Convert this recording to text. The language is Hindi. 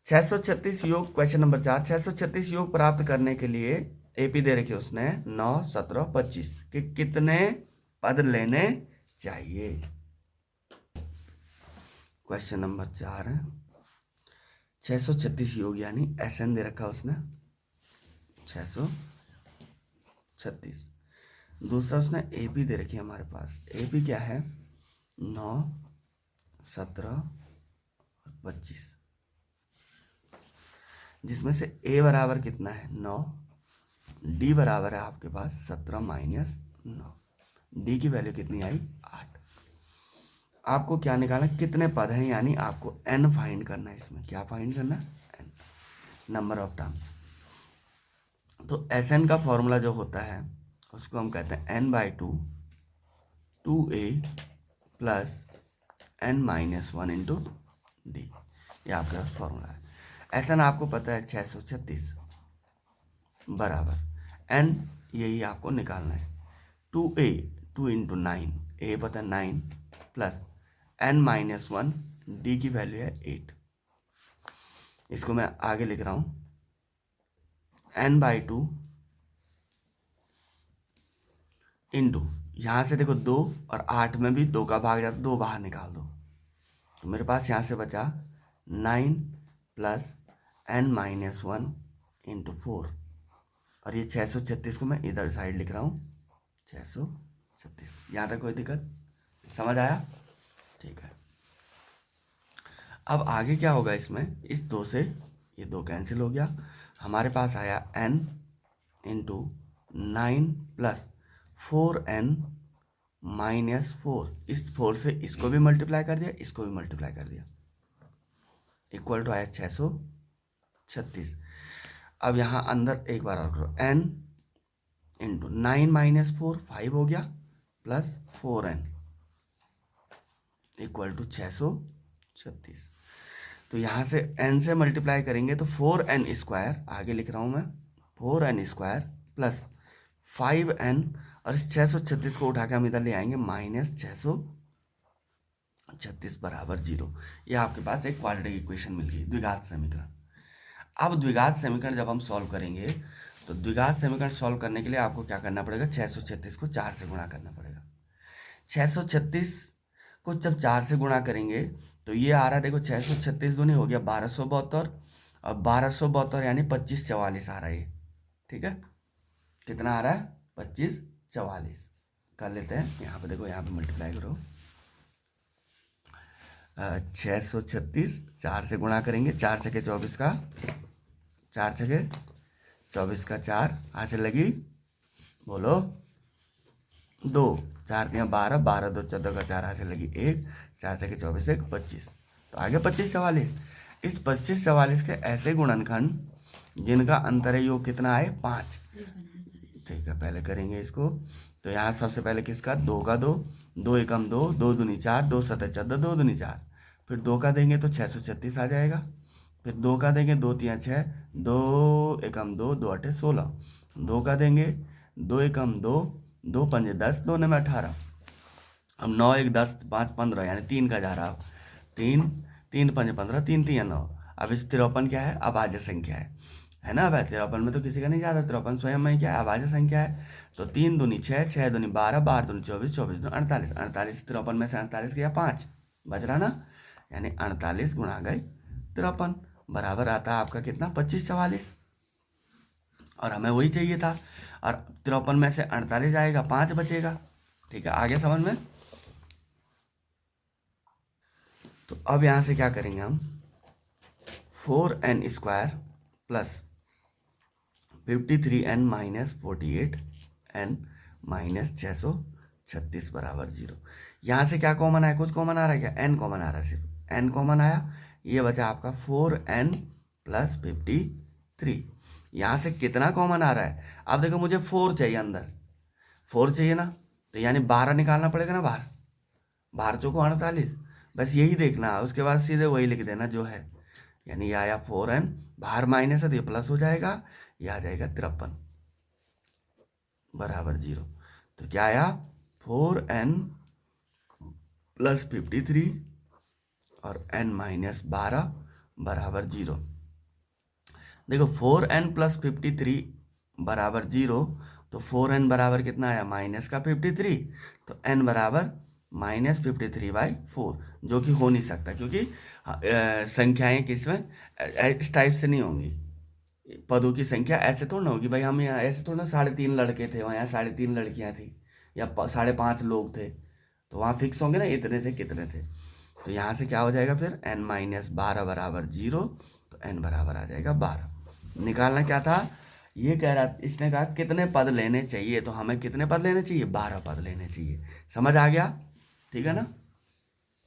636 योग, क्वेश्चन नंबर 4, 636 योग प्राप्त करने के लिए एपी दे रखी उसने 9, 17, 25 कि कितने पद लेने चाहिए। क्वेश्चन नंबर 4 है 636 योग यानी एसएन दे रखा उसने 636। दूसरा उसने एपी दे रखी है हमारे पास, एपी क्या है 9, 17 और 25, जिसमें से ए बराबर कितना है 9, डी बराबर है आपके पास 17 माइनस 9, डी की वैल्यू कितनी आई 8। आपको क्या निकालना, कितने पद हैं, यानी आपको एन फाइंड करना है। इसमें क्या फाइंड करना है, एन, नंबर ऑफ टर्म्स। तो एस एन का फॉर्मूला जो होता है उसको हम कहते हैं N by two, 2a plus N minus 1 into D, ये आपका फॉर्मूला है। एस एन आपको पता है 636 बराबर एन, यही आपको निकालना है 2a, 2 इंटू 9, ए पता है 9 प्लस एन माइनस 1, डी की वैल्यू है 8। इसको मैं आगे लिख रहा हूँ एन बाई टू इंटू, यहाँ से देखो 2 और 8 में भी 2 का भाग जाता, 2 बाहर निकाल दो, तो मेरे पास यहाँ से बचा 9 प्लस एन माइनस 1 इंटू 4, और ये 636 को मैं इधर साइड लिख रहा हूँ 636। यहाँ तक कोई दिक्कत, समझ आया, ठीक है। अब आगे क्या होगा, इसमें इस 2 से ये 2 कैंसिल हो गया, हमारे पास आया n into 9 plus 4n minus 4, इस 4 से इसको भी मल्टीप्लाई कर दिया, इसको भी मल्टीप्लाई कर दिया, इक्वल टू आया 636। अब यहाँ अंदर एक बार और करो, n इंटू 9 माइनस 4 5 हो गया, प्लस 4n इक्वल टू 636। तो यहाँ से n से मल्टीप्लाई करेंगे तो 4n स्क्वायर, आगे लिख रहा हूँ मैं 4n स्क्वायर प्लस 5n, और इस 636 को उठा के हम इधर ले आएंगे माइनस 636 बराबर 0। ये आपके पास एक क्वाड्रेटिक इक्वेशन मिल गई, द्विघात समीकरण। अब द्विघात समीकरण जब हम सॉल्व करेंगे तो द्विघात समीकरण सॉल्व करने के लिए आपको क्या करना पड़ेगा, 636 को 4 से गुणा करना पड़ेगा। 636 को जब 4 से गुणा करेंगे तो ये आ रहा है, देखो 636 दूनी हो गया 1272, और 1272 यानी 2544 आ रहा है ये, ठीक है। कितना आ रहा है 2544, कर लेते हैं। यहाँ पे देखो, यहाँ पे मल्टीप्लाई करो, 636 4 से गुणा करेंगे, 4 छके 24 का, 4 छके 24 का 4, हाथ से लगी बोलो 2, 4 दिया 12, 12 2 14 का 4, हाथ से लगी 1, 4 छके 24 1 25, तो आगे 2544। इस 2544 के ऐसे गुणनखंड जिनका अंतर योग कितना आए 5, ठीक है। पहले करेंगे इसको, तो यहाँ सबसे पहले किसका, 2 का 2, 2 एकम 2, 2 दूनी 4, 2 सतह 14, 2 दूनी 4, फिर 2 का देंगे तो 636 आ जाएगा, फिर 2 का देंगे 2 3 6, 2 एकम 2, 2 8 16, 2 का देंगे 2 एकम 2, 2 पंजे 10, 2 में 18, अब 9 1 10 5 15, यानी 3 का जा रहा, 3 3 पंजे 15, 3 3 9। अब इस 53 क्या है, अभाज्य संख्या है ना। अब 53 में तो किसी का नहीं जाता, 53 स्वयं में क्या है, अभाज्य संख्या है। तो 3 दूनी 6, 6 दूनी 12, 12 दूनी 24, 24 दूनी 48, 48 53 में से 48 गया 5, बच रहा ना, यानी 48 गुणा गए 53 बराबर आता है आपका कितना 2544, और हमें वही चाहिए था। और 53 में से 48 जाएगा 5 बचेगा, ठीक है। आगे समझ में, तो अब यहाँ से क्या करेंगे हम, 4n square plus 53n minus 48n minus 636 बराबर 0। यहाँ से क्या कॉमन आया, कुछ कॉमन आ रहा है क्या, n कॉमन आ रहा है, सिर्फ n कॉमन आया, ये बचा आपका 4n प्लस 53। यहाँ से कितना कॉमन आ रहा है, अब देखो मुझे 4 चाहिए, अंदर 4 चाहिए ना, तो यानी 12 निकालना पड़ेगा ना बाहर, बाहर चौको 48, बस यही देखना, उसके बाद सीधे वही लिख देना जो है, यानी ये आया 4n, बाहर माइनस है तो ये प्लस हो जाएगा, ये आ जाएगा 53 बराबर 0। तो क्या आया 4n प्लस 53 और n माइनस 12 बराबर 0। देखो 4n+53 बराबर 0, तो 4n बराबर कितना आया -53, तो n बराबर -53/4, जो कि हो नहीं सकता, क्योंकि संख्याएं किसमें इस टाइप से नहीं होंगी। पदों की संख्या ऐसे थोड़ा ना होगी भाई, हम यहाँ ऐसे थोड़ा ना 3.5 लड़के थे वहाँ, यहाँ 3.5 लड़कियाँ थी, या 5.5 लोग थे, तो वहाँ फिक्स होंगे ना इतने थे कितने थे। तो यहाँ से क्या हो जाएगा फिर n-12 बराबर 0, तो n बराबर आ जाएगा 12। निकालना क्या था, ये कह रहा, इसने कहा कितने पद लेने चाहिए, तो हमें कितने पद लेने चाहिए, 12 पद लेने चाहिए। समझ आ गया, ठीक है ना।